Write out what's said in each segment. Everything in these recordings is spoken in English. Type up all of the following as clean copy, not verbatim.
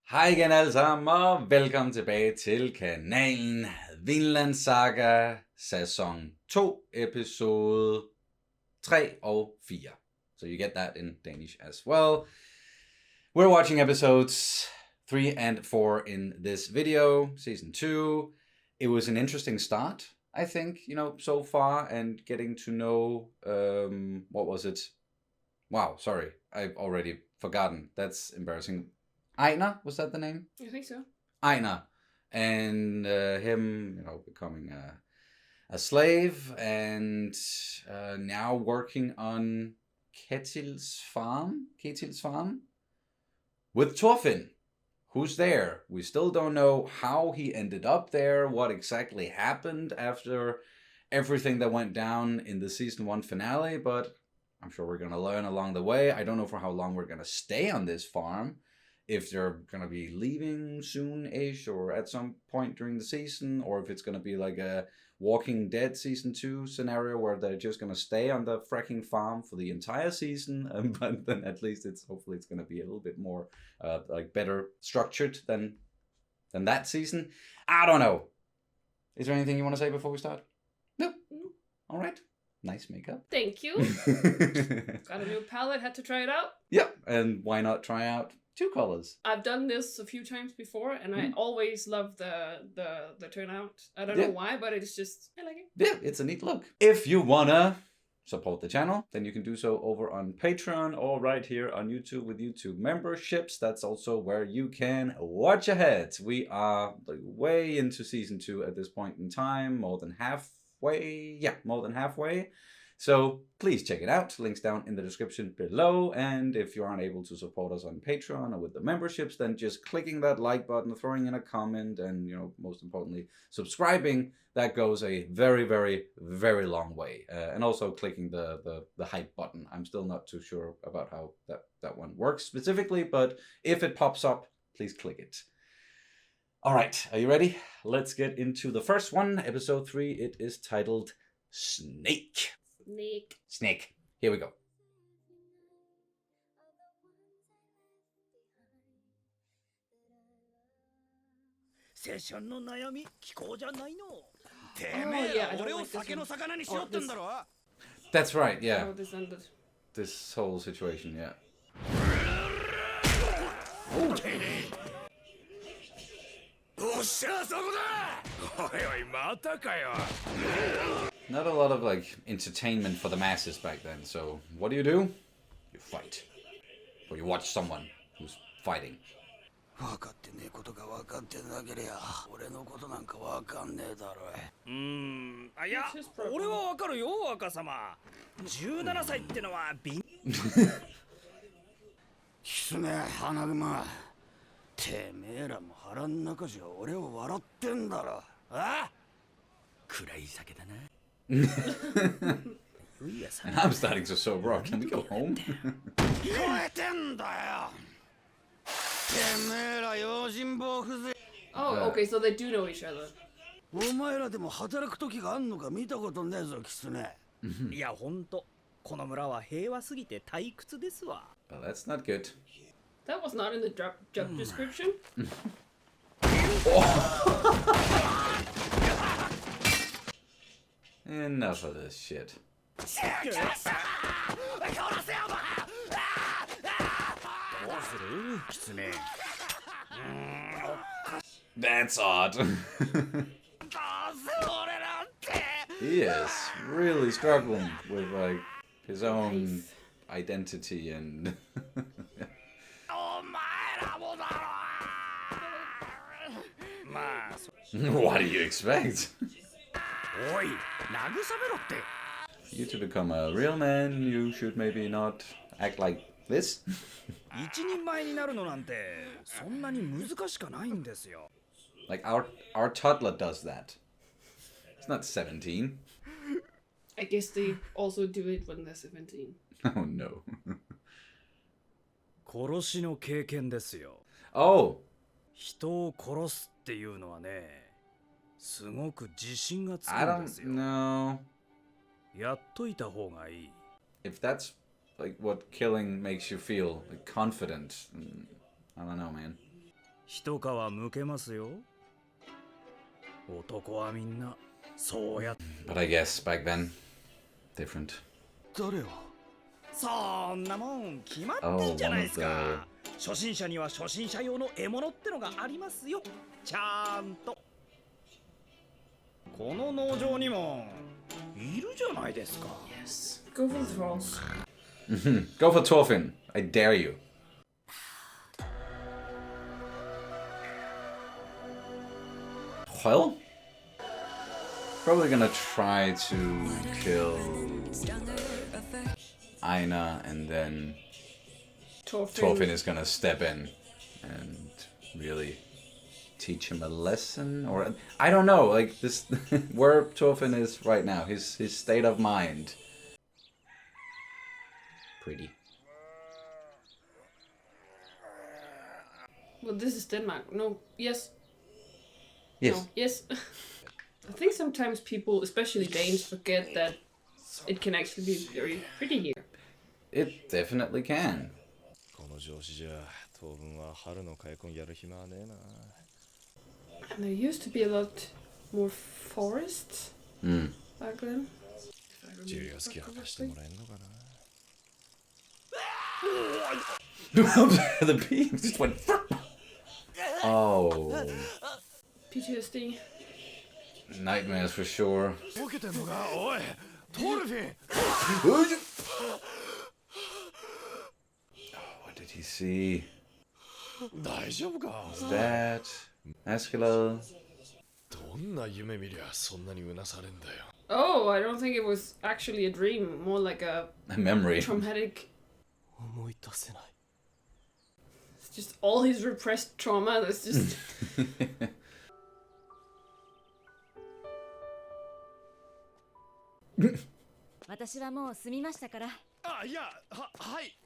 Hej igen alle sammen, og velkommen tilbage til kanalen VINLAND SAGA, sæson 2, episode 3 og 4. So you get that in Danish as well. We're watching episodes 3 and 4 in this video, season 2. It was an interesting start, I think, so far, and getting to know, what was it? Wow, sorry, I've already forgotten. That's embarrassing. Einar, was that the name? I think so. Einar, and him, becoming a slave, and now working on Ketil's farm with Thorfinn, who's there. We still don't know how he ended up there, what exactly happened after everything that went down in the season 1 finale, but I'm sure we're going to learn along the way. I don't know for how long we're going to stay on this farm, if they're going to be leaving soon-ish or at some point during the season, or if it's going to be like a Walking Dead season 2 scenario where they're just going to stay on the fracking farm for the entire season. But then at least hopefully it's going to be a little bit more better structured than that season. I don't know. Is there anything you want to say before we start? No. All right. Nice makeup. Thank you. Got a new palette, had to try it out. Yeah, and why not try out 2 colors? I've done this a few times before, and I always love the turnout. I don't know why, but it's just, I like it. Yeah, it's a neat look. If you wanna support the channel, then you can do so over on Patreon or right here on YouTube with YouTube memberships. That's also where you can watch ahead. We are way into season 2 at this point in time, more than halfway. Yeah, more than halfway. So please check it out. Links down in the description below. And if you aren't able to support us on Patreon or with the memberships, then just clicking that like button, throwing in a comment, and most importantly, subscribing. That goes a very, very, very long way. And also clicking the hype button. I'm still not too sure about how that one works specifically, but if it pops up, please click it. All right, are you ready? Let's get into the first one, episode 3. It is titled Snake. Snake. Here we go. That's right, yeah. How this ended. This whole situation, yeah. Not a lot of entertainment for the masses back then, so what do? You fight. Or you watch someone who's fighting. I'm starting to sober up. Can we go home? Oh, okay, so they do know each other. Well, that's not good. That was not in the job description. Enough of this shit. That's odd. He is really struggling with his own identity and what do you expect? You to become a real man, you should maybe not act like this. Like our toddler does that. It's not 17. I guess they also do it when they're 17. Oh no. 殺しの経験ですよ。 Oh. 人を殺すっていうのはね、すごく自信がつく I んです don't よ。 know. やっといた方がいい。 If that's what killing makes you feel, confident. I don't know, man. 一皮むけますよ。男はみんなそうや。 But I guess back then, different. 誰を？そんなもん決まってんじゃないですか。初心者には初心者用の獲物ってのがありますよ。ちゃんと。この農場にもいるじゃないですか。Yes. Go for the trolls. Go for Thorfinn. I dare you. Well, probably gonna try to kill Einar, and then Thorfinn is gonna step in and really teach him a lesson, or I don't know, like this where Thorfinn is right now, his state of mind. Pretty. Well, this is Denmark. No. Yes. Yes. No. Yes. I think sometimes people, especially Danes, forget that it can actually be very pretty here. It definitely can. And there used to be a lot more forests back then. The beam just went. Oh. PTSD. Nightmares for sure. Oh, what did he see? What's that? Askeladd. Oh, I don't think it was actually a dream. More like a memory. Traumatic. It's just all his repressed trauma. That's just. 私はもう済みましたから。あ、いや、はい、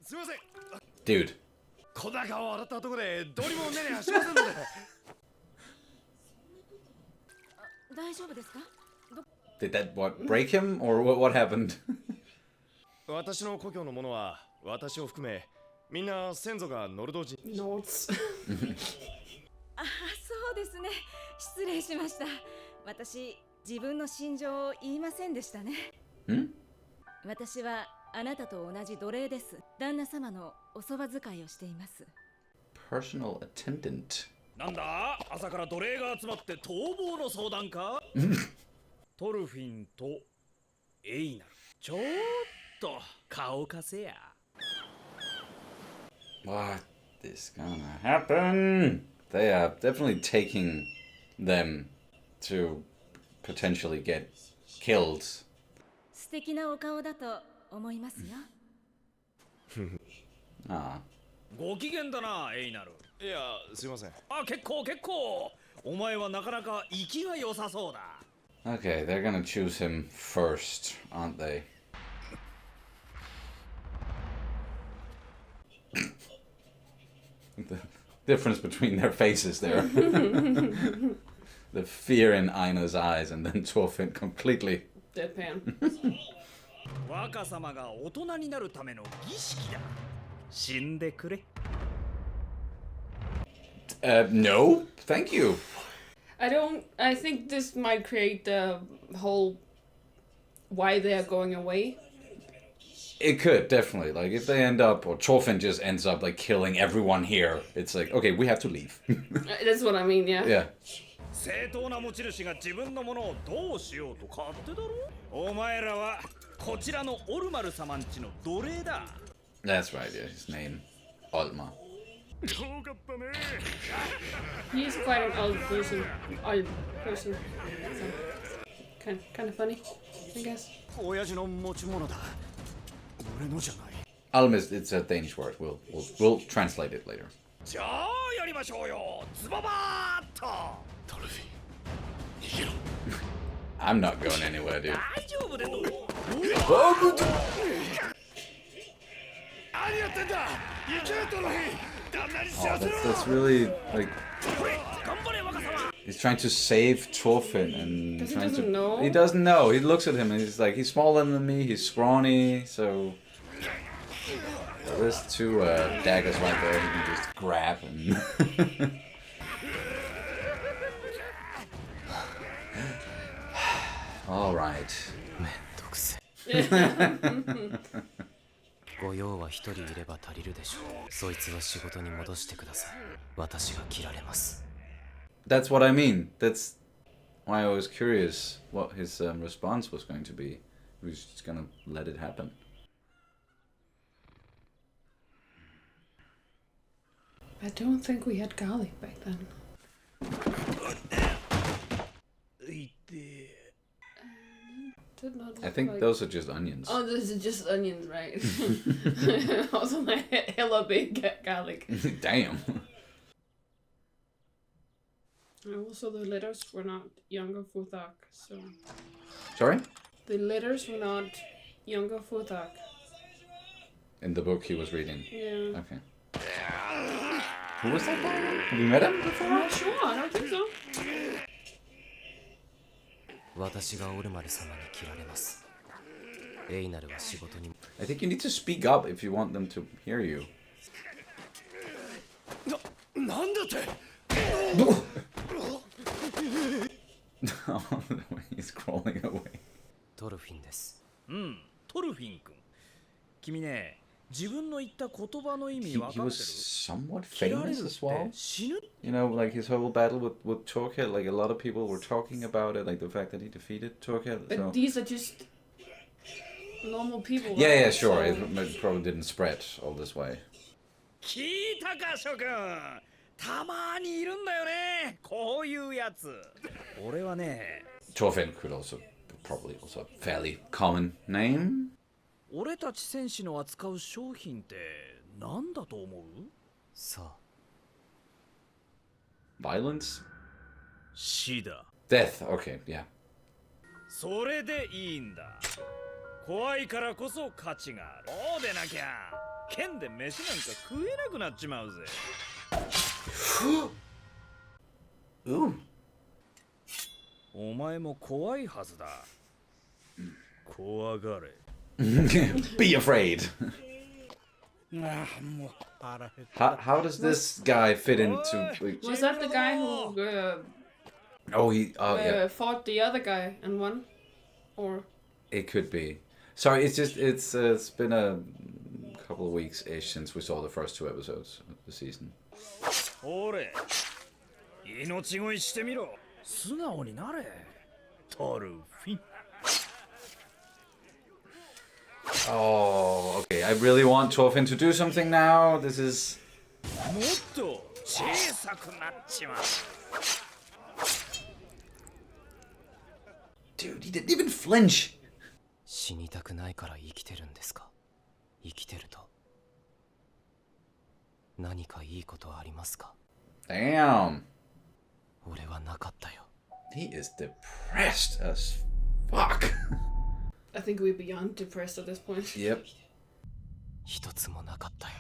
すみません。 Dude. 小高を洗ったところでどうにもねりゃしませんので。大丈夫ですか？ Did that what break him or what happened? 私の故郷のものは私を含めみんな先祖がノルド人。Notes. あ、そうですね。失礼しました。私自分の心情を言いませんでしたね。私はあなたと同じ奴隷です。旦那様のおそば使いをしています。Personal attendant. なんだ？朝から奴隷が集まって逃亡の相談か？トルフィンとエイナル。ちょっと顔貸せや。What is gonna happen? They are definitely taking them to potentially get killed. 素敵なお顔だと思いますよ。ああ。ご機嫌だな、エイナル。いや、すいません。あ、結構。お前はなかなか息が良さそうだ。Okay, they're gonna choose him first, aren't they? The difference between their faces there. The fear in Einar's eyes, and then Thorfinn completely. Deadpan. 若様が大人になるための儀式だ。死んでくれ。No, thank you. I think this might create the whole why they are going away. It could, definitely. Like, if they end up, or Thorfinn just ends up, like, killing everyone here, it's like, okay, we have to leave. That's what I mean, yeah. Yeah. 正当な持ち主が自分のものをどうしようと勝手だろ。お前らはこちらのオルマル様んちの奴隷だ。That's right, yeah, his name. Olma. He's quite an old person. So, kind of funny, I guess. 親父の持ち物だ。俺のじゃない。Alm is, it's a Danish word. We'll translate it later. じゃあやりましょうよ。ズババーっと。トルフィン、逃げろ。I'm not going anywhere, dude. 大丈夫でどう？何やってんだ。行けトルフィン。旦那に知らせろ。That's really like. He's trying to save Thorfinn and He trying doesn't to. know? He doesn't know. He looks at him and he's like, he's smaller than me. He's scrawny, so. There's two daggers right there you can just grab and... All right. めんどくせご用は一人いれば足りるでしょう。そいつは仕事に戻してください。私が切られます。 That's what I mean. That's why I was curious what his response was going to be. He was just gonna let it happen. I don't think we had garlic back then. Did not I look think like... those are just onions. Oh, this is just onions, right? Also, my hella big garlic. Damn. And also, the letters were not younger Futhark, so... Sorry? The letters were not younger Futhark. In the book he was reading. Yeah. Okay. Who was that guy? Have you met him before? I'm not sure, I don't think so. 私がオルマル様に切られます。エイナルは仕事に。 I think you need to speak up if you want them to hear you. なんだって He's crawling away. トルフィンです。トルフィン君。君ね、自分の言った言葉の意味 He 分かってる was somewhat famous as well. 死ぬ You know, like his whole battle with Torquil, like a lot of people were talking about it, like the fact that he defeated Torquil. But So. these are just normal people. Yeah, right? yeah, sure. So- It probably didn't spread all this way. 聞いたか諸君。たまにいるんだよね、こういうやつ。俺はね、 Thorfinn could also probably also a fairly common name. 俺たち戦士の扱う商品って何だと思う？さあ。 Violence? 死だ。 Death. Okay, yeah. それでいいんだ。怖いからこそ価値がある。そうでなきゃ、剣で飯なんか食えなくなっちまうぜ。Ooh. お前も怖いはずだ。怖がれ。Be afraid. How does this guy fit into? Was that the guy who Oh, yeah. fought the other guy and won? Or It could be. Sorry, it's been a couple of weeks-ish since we saw the first 2 episodes of the season. ほれ、命乞いしてみろ。素直になれ。トルフィン。 Oh, okay. I really want Thorfinn to do something now. This is... もっと小さくなっちまう。 Dude, he didn't even flinch. 死にたくないから生きてるんですか。生きてると何かいいことありますか。 Damn. 俺はなかったよ。 He is depressed as fuck. I think we're beyond depressed at this point. Yep. 一つもなかったよ。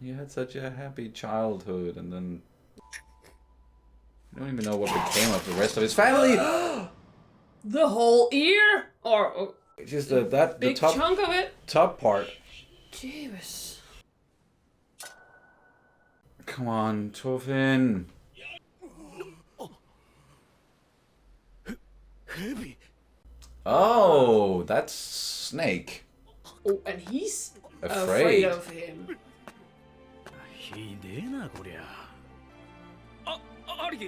He had such a happy childhood, and then I don't even know what became of the rest of his family. The whole ear? Or Just the big top chunk of it? top part. Jeebus. Come on, Thorfinn. Oh, that's Snake. Oh, and he's Afraid. afraid of him. ひでえなこりゃ。ありき。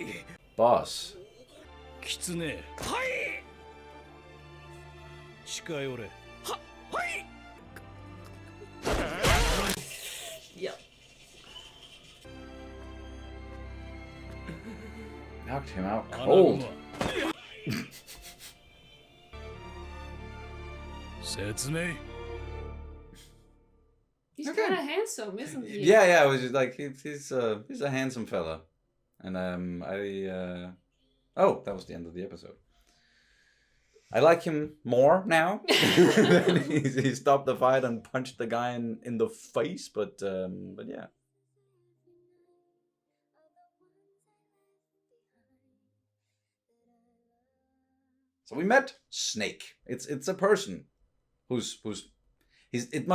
Boss. キツネ。はい。近寄れ。はい。 Yeah. Knocked him out cold. 説明。 He's Okay. kind of handsome, isn't he? Yeah, yeah. It was just like he's a handsome fella, and oh, that was the end of the episode. I like him more now. he stopped the fight and punched the guy in the face, but yeah. So we met Snake. It's a person who's it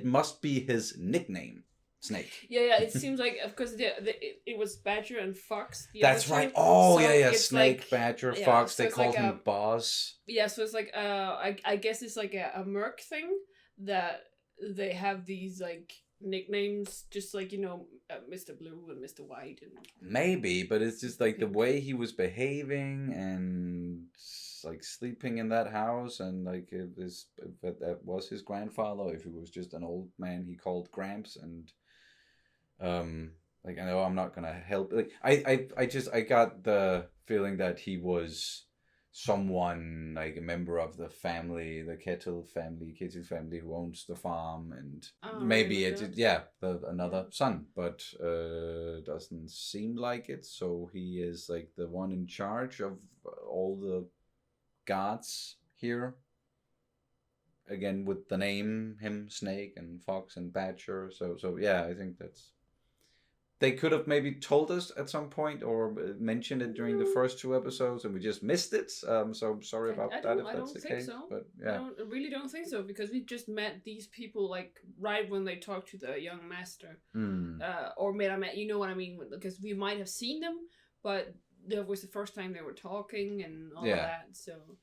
must be his nickname, Snake. Yeah. It seems like, of course, it was Badger and Fox. That's other right. two. Oh, So yeah. it's Snake, like, Badger, yeah, Fox. so They it's called like him Boss. Yeah, so it's like I guess it's like a merc thing that they have these like nicknames, just like Mr. Blue and Mr. White and Maybe, but it's just like the way he was behaving and like sleeping in that house, and like that was his grandfather. If he was just an old man, he called Gramps, and like I know I'm not gonna help. Like I got the feeling that he was someone like a member of the family, the Kettle family who owns the farm, and maybe it's another son, but doesn't seem like it. So he is like the one in charge of all the gods here. Again, with the name, him, Snake and Fox and Badger. So yeah, I think that's. They could have maybe told us at some point or mentioned it during the first 2 episodes, and we just missed it. So sorry about that if that's the case. So. But yeah, I really don't think so, because we just met these people like right when they talked to the young master, or met. You know what I mean? Because we might have seen them, but that was the first time they were talking and all that. So,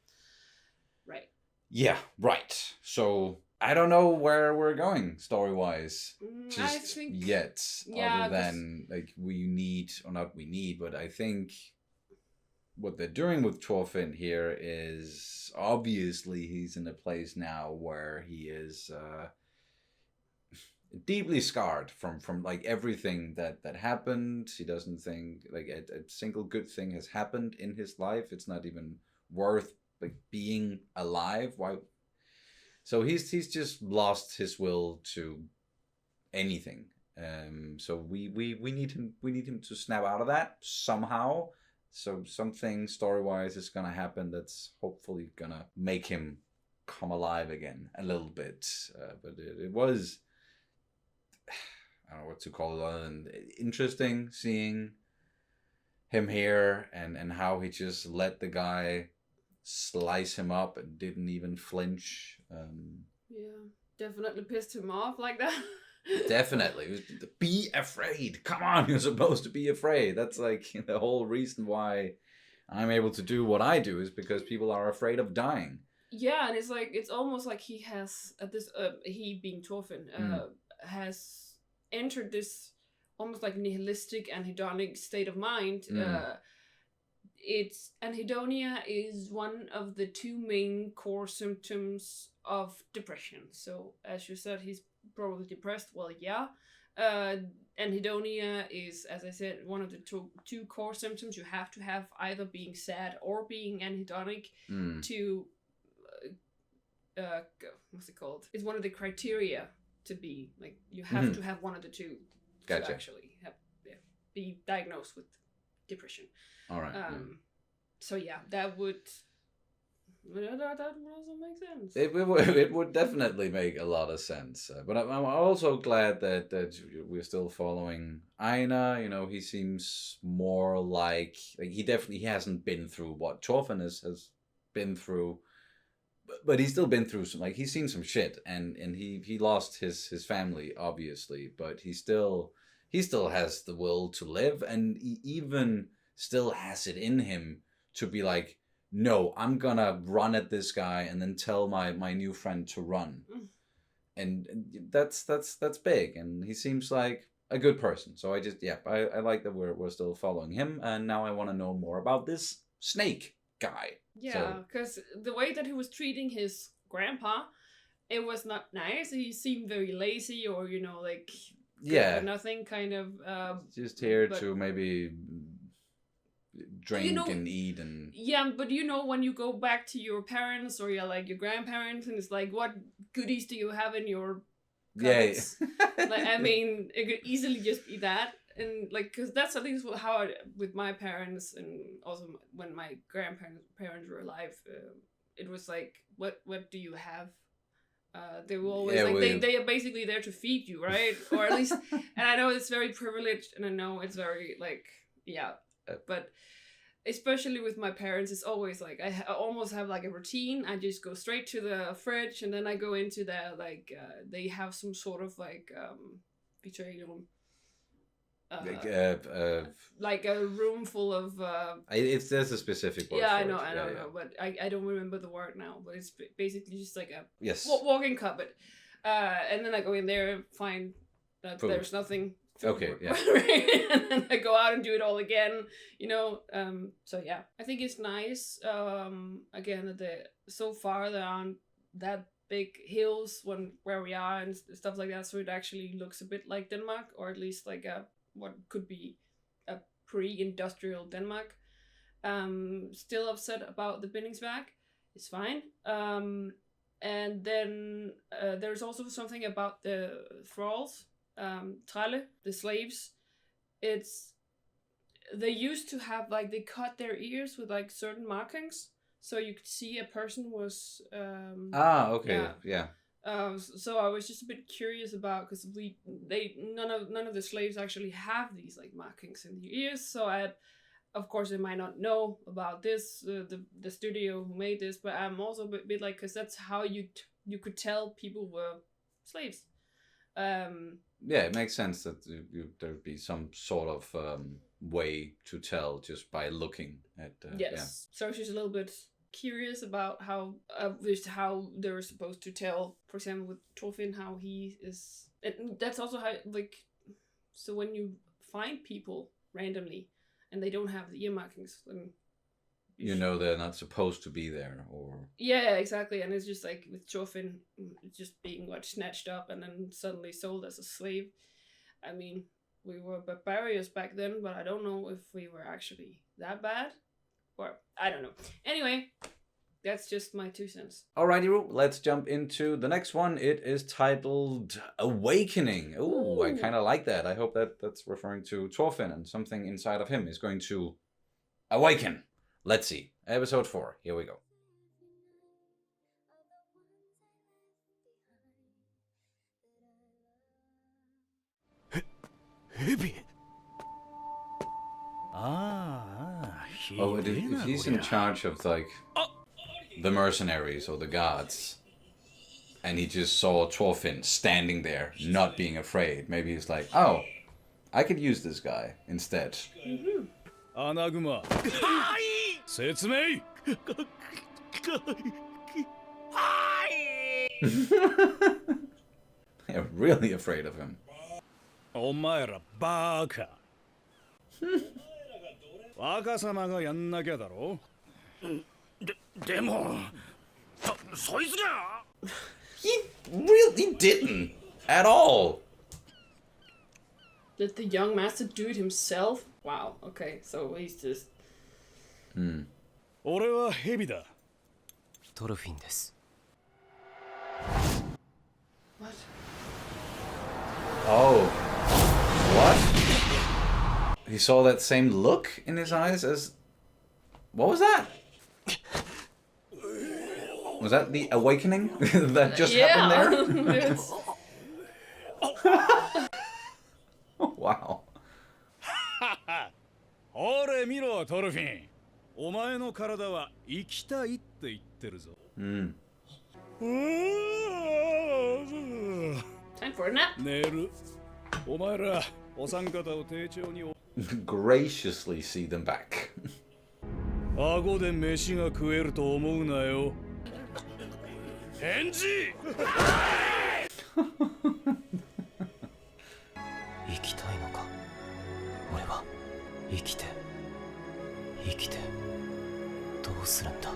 right. Yeah, right. So. I don't know where we're going story-wise, just yet. Yeah, other than like but I think what they're doing with Thorfinn here is obviously he's in a place now where he is deeply scarred from like everything that happened. He doesn't think like a single good thing has happened in his life. It's not even worth like being alive. Why? So he's just lost his will to anything. So we need him to snap out of that somehow. So something story-wise is gonna happen that's hopefully gonna make him come alive again a little bit. But it was, I don't know what to call it other than interesting seeing him here and how he just let the guy slice him up and didn't even flinch. Yeah, definitely pissed him off like that. Definitely. Be afraid. Come on, you're supposed to be afraid. That's like the whole reason why I'm able to do what I do, is because people are afraid of dying. Yeah, and it's almost like he has he being Thorfinn has entered this almost like nihilistic and hedonic state of mind. It's anhedonia is one of the 2 main core symptoms of depression. So as you said, he's probably depressed. Well, yeah. Anhedonia is, as I said, one of the two core symptoms. You have to have either being sad or being anhedonic to what's it called? It's one of the criteria to be like you have to have one of the 2 to actually be diagnosed with depression. All right. So yeah, that would also make sense. It would definitely make a lot of sense. But I'm also glad that we're still following Einar. You know, he seems more like he hasn't been through what Thorfinn has been through, but he's still been through some, like he's seen some shit, and he lost his family obviously, but he still has the will to live, and he even still has it in him to be like, no, I'm gonna run at this guy and then tell my new friend to run. And that's big, and he seems like a good person. So I like that we're still following him, and now I want to know more about this snake guy. Yeah, because the way that he was treating his grandpa, it was not nice. He seemed very lazy, or like nothing kind of just here to maybe drink and eat and but when you go back to your parents or your grandparents, and it's like, what goodies do you have in your cupboards? Like, I mean, it could easily just be that, and because that's at least how with my parents, and also when my grandparents were alive, it was like, what do you have? They were always they are basically there to feed you, right? Or at least, and I know it's very privileged, and I know it's very but especially with my parents, it's always like I almost have like a routine. I just go straight to the fridge and then I go into the like they have some sort of like like a room full of it's there's a specific word. Yeah, for I know, it. I don't know, but I don't remember the word now. But it's basically just like a walk-in cupboard, and then I go in there and find that there's nothing. Okay, yeah. And then I go out and do it all again, you know. So yeah, I think it's nice. Again, so far there aren't that big hills where we are and stuff like that, so it actually looks a bit like Denmark, or at least like what could be a pre-industrial Denmark. Still upset about the bindingsværk. It's fine. And then there's also something about the thralls, tralle, the slaves. They used to have like, they cut their ears with like certain markings, so you could see a person was. Okay, yeah. So I was just a bit curious about, because none of the slaves actually have these like markings in their ears. So of course they might not know about this, the studio who made this, but I'm also a bit like, because that's how you could tell people were slaves. Yeah, it makes sense that there'd be some sort of way to tell just by looking at. Yes. Yeah. So I was just a little bit curious about how they were supposed to tell, for example, with Thorfinn, how he is. And that's also how, like, so when you find people randomly and they don't have the ear markings, then you know they're not supposed to be there, or yeah, exactly. And it's just like with Thorfinn just being snatched up and then suddenly sold as a slave. I mean, we were barbarians back then, but I don't know if we were actually that bad. Or, I don't know. Anyway, that's just my 2 cents. Alrighty, let's jump into the next one. It is titled Awakening. Ooh, I kind of like that. I hope that's referring to Thorfinn and something inside of him is going to awaken. Let's see. Episode 4. Here we go. Oh, if he's in charge of like the mercenaries or the guards, and he just saw Thorfinn standing there, not being afraid, maybe he's like, oh, I could use this guy instead. Anaguma. They're really afraid of him. お前らバカ。若様がやんなきゃだろ。でも、そいつが。He didn't at all. Did the young master do it himself? Wow. Okay, so he's just. 俺は蛇だ。トルフィンです。What? Oh. What? He saw that same look in his eyes as... What was that? Was that the awakening that just happened there? Wow. ほれ見ろトルフィン。お前の体は生きたいって言ってるぞ。Mm. Time for a nap. 寝る。お前らお三方を丁重に。Graciously see them back. 顎で飯が食えると思うなよ。返事。生きたいのか。俺は生きてどうするんだ。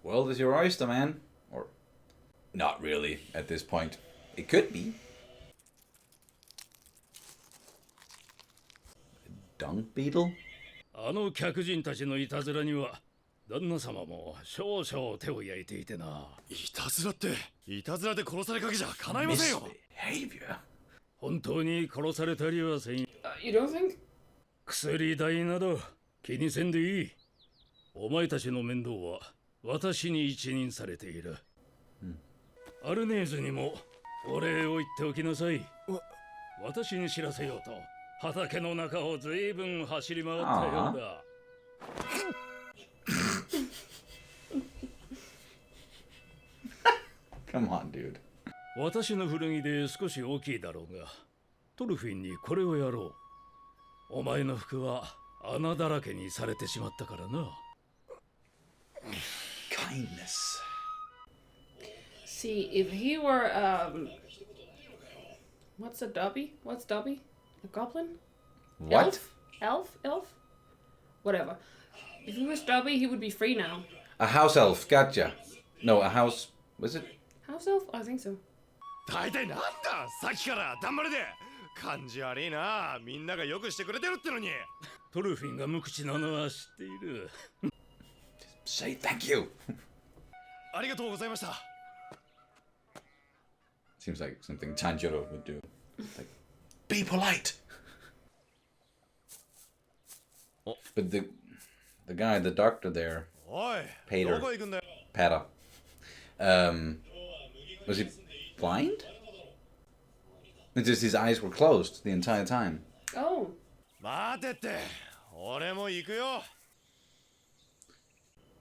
The world is your oyster, man. Or not really at this point. It could be. A dung beetle? あの客人たちのいたずらには旦那様も少々手を焼いていてな。いたずらっていたずらで殺されかけじゃ叶いませんよ。Misbehavior. 本当に殺されたりはせん。You don't think? 薬代など気にせんでいい。お前たちの面倒は私に一任されている。アルネーズにもお礼を言っておきなさい。私に知らせようと畑の中をずいぶん走り回ったようだ。Come on, dude. 私の古着で少し大きいだろうが、トルフィンにこれをやろう。お前の服は穴だらけにされてしまったからな。Kindness. See, if he were what's a Dobby? What's Dobby? A goblin? What? Elf? Whatever. If he was Dobby, he would be free now. A house elf, gotcha. No, a house... Was it? House elf? I think so. 大体なんださっきからだんまりで感じ悪いな。みんながよくしてくれてるってのに。トルフィンが無口なのは知っている。Say thank you. ありがとうございました。Seems like something Tanjiro would do. Like, be polite. But the guy, the doctor there, Pater, was he blind? It's just his eyes were closed the entire time. Oh. 待てって、俺も行くよ。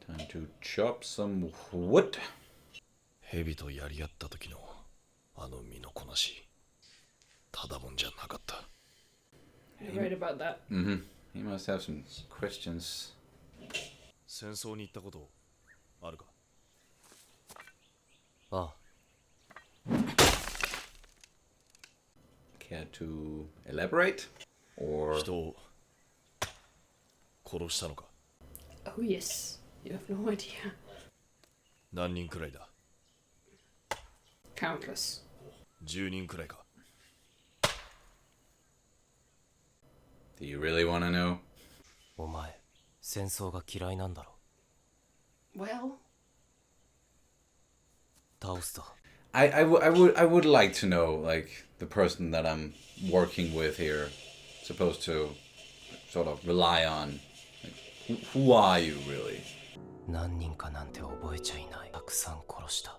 Time to chop some wood. 蛇とやり合った時のあの身のこなし、ただもんじゃなかった。You're right about that. Mm-hmm. He must have some questions. 戦争に行ったことあるか？ああ。Care to elaborate? Or 人を殺したのか？ Oh yes. You have no idea. 何人くらいだ？ Countless. 10人くらいか？ do you really want to know? お前、戦争が嫌いなんだろ。Well. 倒すと。I would like to know, like, the person that I'm working with here, supposed to sort of rely on. Like, who are you, really? 何人かなんて覚えちゃいない。たくさん殺した。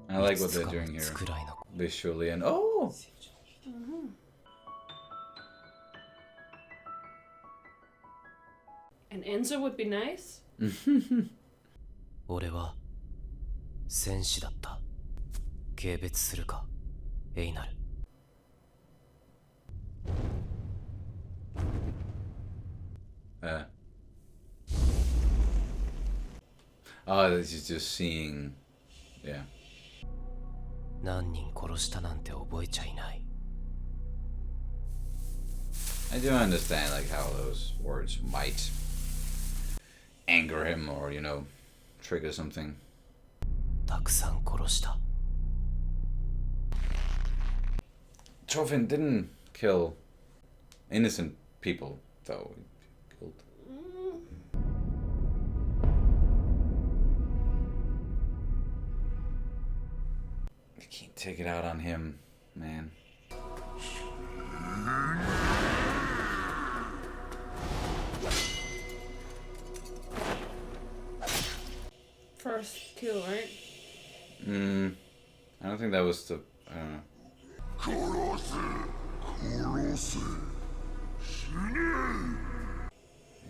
I like what they're doing here. Visually and... Oh! An answer would be nice. 俺は戦士だった。軽蔑するか、エイナル。Oh, this is just seeing... Yeah. 何人殺したなんて覚えちゃいない。I do understand, like, how those words might anger him or, you know, trigger something. たくさん殺した。Thorfinn didn't kill innocent people, though. He killed... I can't take it out on him, man. First kill, right? I don't think that was the...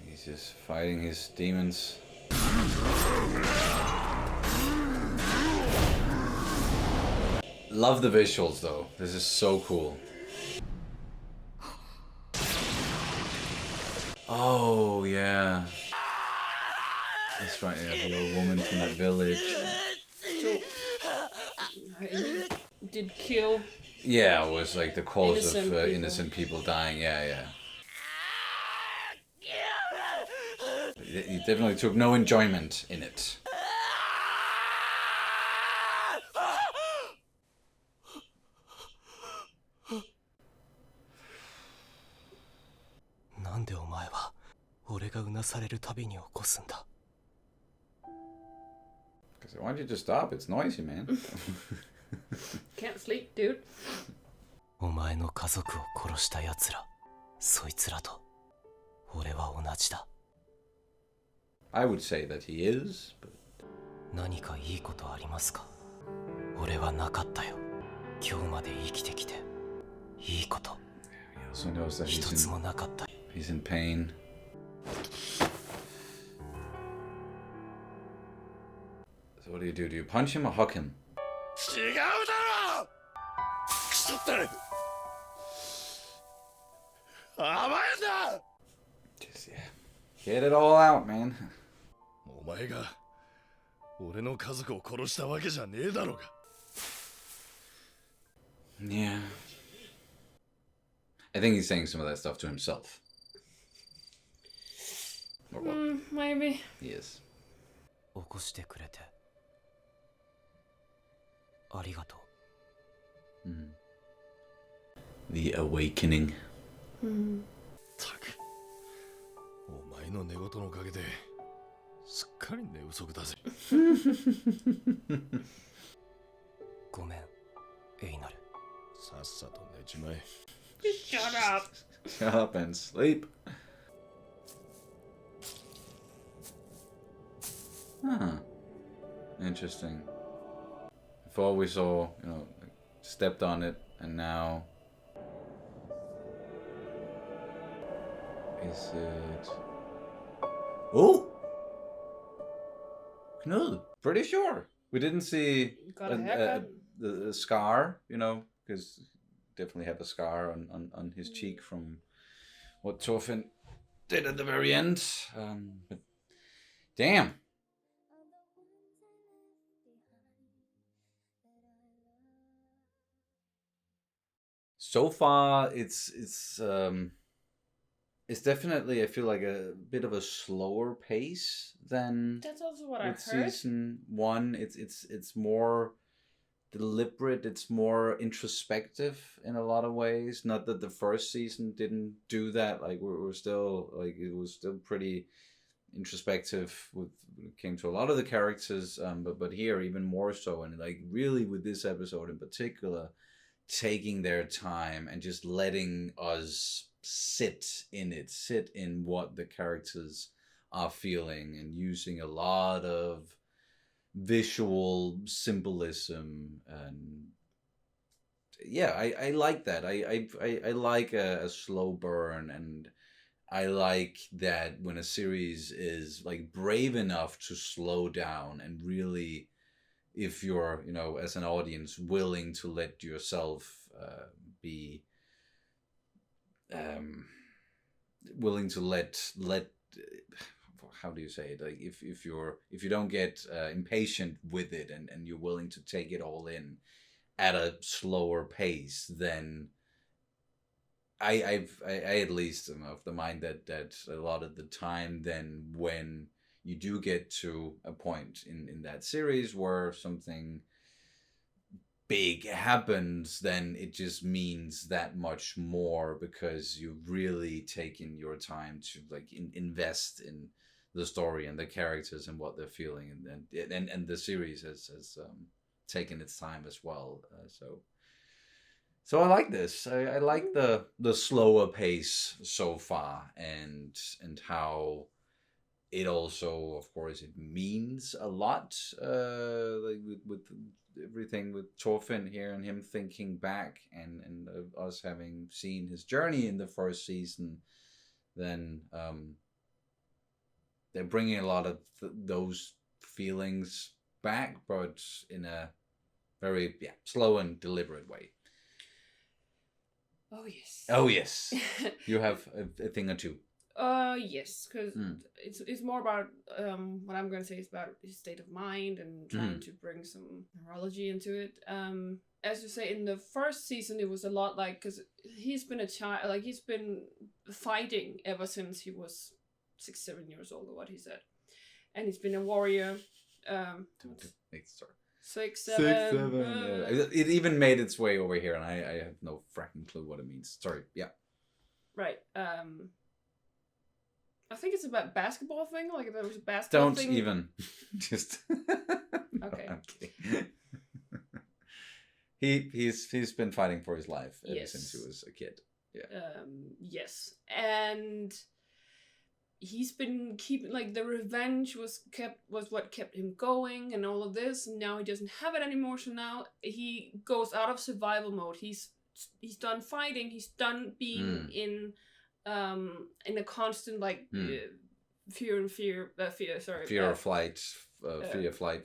He's just fighting his demons. Love the visuals, though. This is so cool. Oh, yeah. That's right, yeah, the little woman from that village. So, he did kill. Yeah, it was like the cause of Innocent innocent people dying. Yeah, yeah. He definitely took no enjoyment in it. Why don't you just stop? It's noisy, man. Can't sleep, dude. お前の家族を殺した奴ら、そいつらと俺は同じだ。I would say that he is, but... 何かいいことありますか？俺はなかったよ。今日まで生きてきて。いいこと He also knows that 一つもなかった he's in pain. So what do? Do you punch him or hug him? 違うだろクソったれ甘えんだ Just, yeah. Get it all out, man. お前が俺の家族を殺したわけじゃねえだろうが Yeah. I think he's saying some of that stuff to himself. Or what? Maybe. He is. 起こしてくれてありがとう The awakening. たくお前の寝言のおかげですっかり寝不足だぜごめんエイナルさっさと寝ちまえ Shut up. Shut up and sleep. Huh. Interesting. Before we saw, like, stepped on it, and now is it? Oh, Knud. Pretty sure we didn't see Got a haircut. the scar, because definitely have a scar on his cheek from what Thorfinn did at the very end. But damn. So far, it's definitely, I feel like, a bit of a slower pace than That's also what I with heard. season one. It's more deliberate. It's more introspective in a lot of ways. Not that the first season didn't do that. Like we're still like it was still pretty introspective when it came to a lot of the characters. But here even more so, and like really with this episode in particular, taking their time and just letting us sit in what the characters are feeling, and using a lot of visual symbolism. And yeah, I like that. I like a slow burn, and I like that when a series is like brave enough to slow down and really, if you're, as an audience, willing to let yourself be willing to let how do you say it, like if you don't get impatient with it, and you're willing to take it all in at a slower pace, then I at least am of the mind that a lot of the time, then when you do get to a point in that series where something big happens, then it just means that much more, because you've really taken your time to like invest in the story and the characters and what they're feeling, and the series has taken its time as well. So I like this. I like the slower pace so far, and how it also, of course, it means a lot. Like with everything with Thorfinn here, and him thinking back, and us having seen his journey in the first season, then they're bringing a lot of those feelings back, but in a very slow and deliberate way. Oh yes. Oh yes. You have a thing or two. Yes, because it's more about what I'm gonna say is about his state of mind, and trying to bring some neurology into it. As you say, in the first season, it was a lot like, because he's been a child, like he's been fighting ever since he was 6-7 years old, or what he said, and he's been a warrior. Sorry. 6-7. Yeah. It even made its way over here, and I have no fracking clue what it means. Sorry. Yeah. Right. I think it's about basketball thing. Like there was a basketball thing. Don't even. Just. Okay. I'm kidding. He's been fighting for his life ever since he was a kid. Yeah. Yes, and he's been keeping, like, the revenge was what kept him going, and all of this. And now he doesn't have it anymore. So now he goes out of survival mode. He's he's done fighting. He's done being in a constant like fear or flight,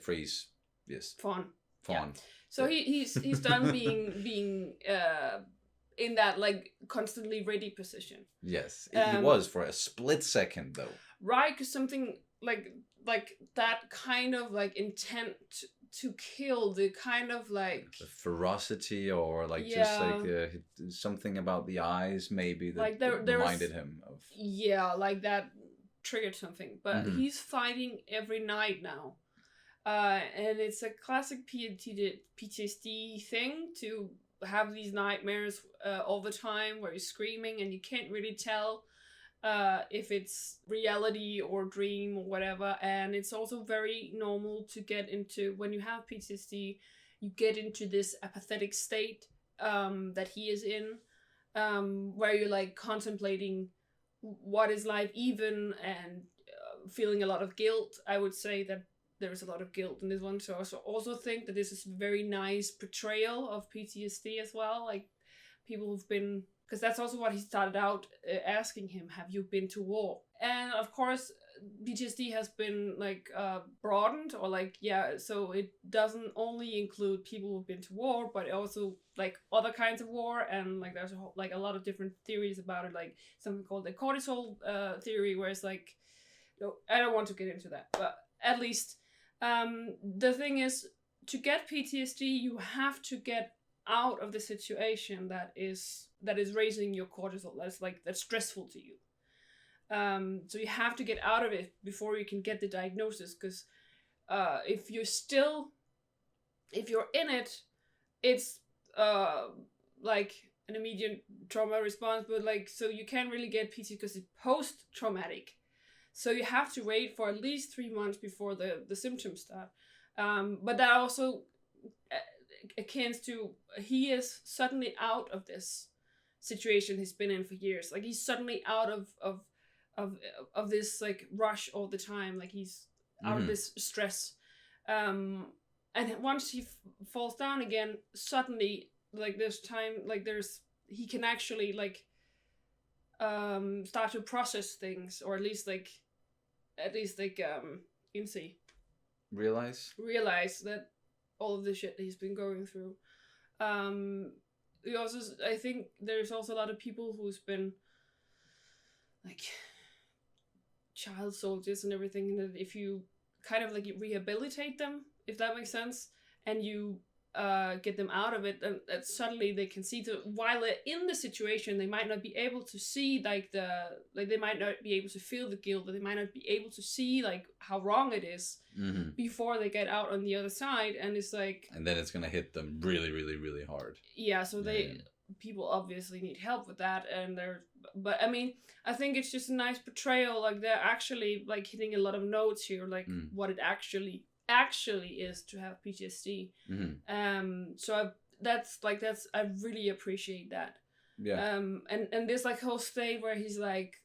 freeze. Yes. Fawn. Yeah. So he's done being in that like constantly ready position. Yes, he was for a split second though. Right, because something like that kind of like intent to kill, the kind of like the ferocity, or like just like something about the eyes maybe that like reminded him of. Yeah, like that triggered something. But he's fighting every night now. And it's a classic PTSD thing to have these nightmares all the time where you're screaming and you can't really tell if it's reality or dream or whatever. And it's also very normal to get into, when you have PTSD, you get into this apathetic state that he is in, where you're like contemplating what is life even, and feeling a lot of guilt. I would say that there's a lot of guilt in this one. So I also think that this is a very nice portrayal of PTSD as well. Like people who've been, because that's also what he started out asking him, have you been to war? And of course, PTSD has been like broadened, or like, so it doesn't only include people who've been to war, but also like other kinds of war. And like there's a lot of different theories about it, like something called the cortisol theory, where it's like, I don't want to get into that, but at least the thing is, to get PTSD, you have to get out of the situation that is raising your cortisol. That's stressful to you. So you have to get out of it before you can get the diagnosis. Because if you're in it, it's like an immediate trauma response. But like, so you can't really get PTSD because it's post-traumatic. So you have to wait for at least 3 months before the symptoms start. But that also akin to, he is suddenly out of this situation he's been in for years. Like he's suddenly out of this like rush all the time. Like he's out of this stress. And once he falls down again, suddenly like there's time, like he can actually like start to process things, or at least see, realize that all of the shit that he's been going through. I think there's also a lot of people who's been like child soldiers and everything, and that if you kind of like rehabilitate them, if that makes sense, and you get them out of it, and that suddenly they can see while they're in the situation, they might not be able to see they might not be able to feel the guilt, or they might not be able to see like how wrong it is before they get out on the other side. And it's like, and then it's gonna hit them really, really, really hard. Yeah, so people obviously need help with that, but I mean, I think it's just a nice portrayal. Like they're actually like hitting a lot of notes here, like what it actually is to have PTSD. So I really appreciate that. Yeah. And this like whole state where he's like,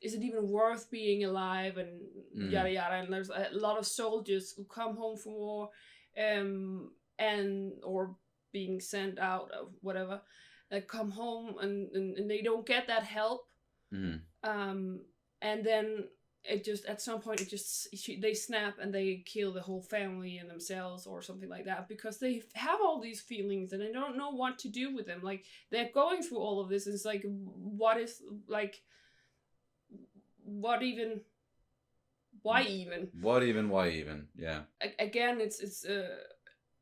is it even worth being alive, and yada yada, and there's a lot of soldiers who come home from war and or being sent out or whatever, that come home and they don't get that help. And then it just, at some point, they snap and they kill the whole family and themselves or something like that, because they have all these feelings and they don't know what to do with them. Like they're going through all of this, and it's like, why even? Yeah. Again, it's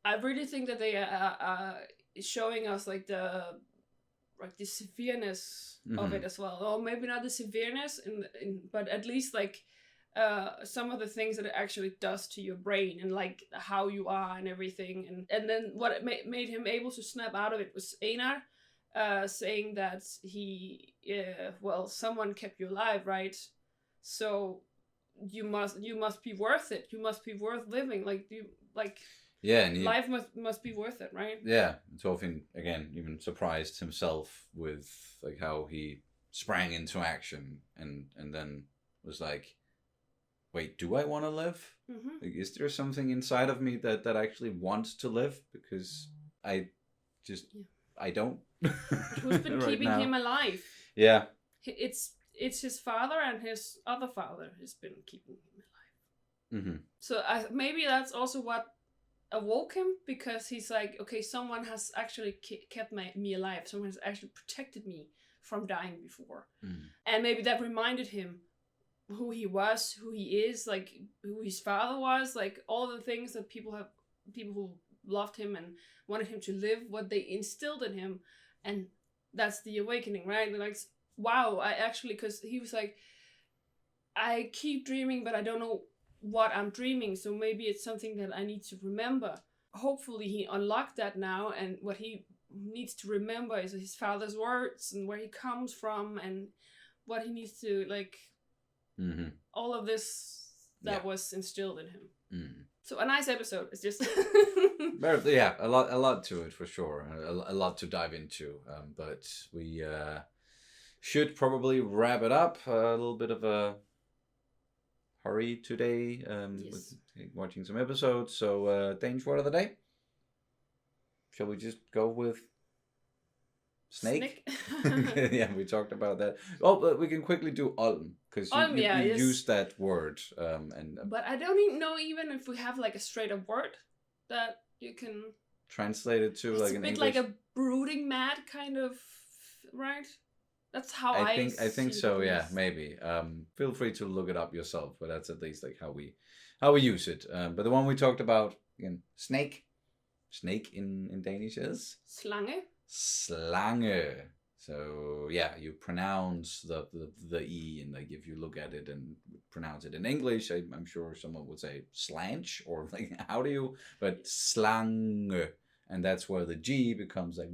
I really think that they are showing us like the severeness of it as well. Or maybe not the severeness, but at least like some of the things that it actually does to your brain, and like how you are and everything. And then what it made him able to snap out of it was Einar saying that someone kept you alive, right? So you must be worth it. You must be worth living. Life must be worth it, right? Yeah, Thorfinn again even surprised himself with like how he sprang into action and then was like, wait, do I want to live? Like, is there something inside of me that actually wants to live? Because I I don't. Who's been right keeping now. him alive? Yeah. It's his father and his other father has been keeping him alive. Mm-hmm. So maybe that's also what awoke him, because he's like, okay, someone has actually kept me alive. Someone has actually protected me from dying before. And maybe that reminded him who he was, who he is, like who his father was, like all the things that people who loved him and wanted him to live, what they instilled in him. And that's the awakening, right? Like, wow, I actually, because he was like, I keep dreaming, but I don't know what I'm dreaming, so maybe it's something that I need to remember. Hopefully he unlocked that now, and what he needs to remember is his father's words and where he comes from and what he needs to, like, all of this that was instilled in him. So a nice episode. It's just yeah, a lot to it for sure, a lot to dive into, but we should probably wrap it up. A little bit of a hurry today with watching some episodes. So Danish word of the day. Shall we just go with snake? Yeah, we talked about that. Oh, but we can quickly do olm, because you use that word. But I don't even know if we have like a straight up word that you can translate it to, it's like a an bit English. like a brooding mad kind of, right? That's how I think so. Yeah, maybe. Feel free to look it up yourself, but that's at least like how we use it. But the one we talked about again, snake in Danish is slange. Slange. So yeah, you pronounce the e, and like if you look at it and pronounce it in English, I'm sure someone would say slange, or like how do you? But slange, and that's where the g becomes like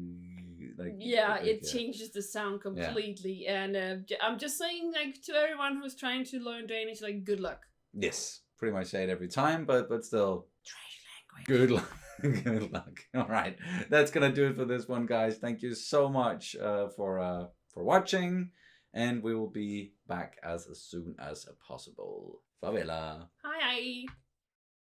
it changes the sound completely. Yeah. And I'm just saying, like, to everyone who's trying to learn Danish, like, good luck. Yes, pretty much say it every time, but still, trash language. Good luck. Good luck. All right, that's gonna do it for this one, guys. Thank you so much for watching, and we will be back as soon as possible. Favela. Hi.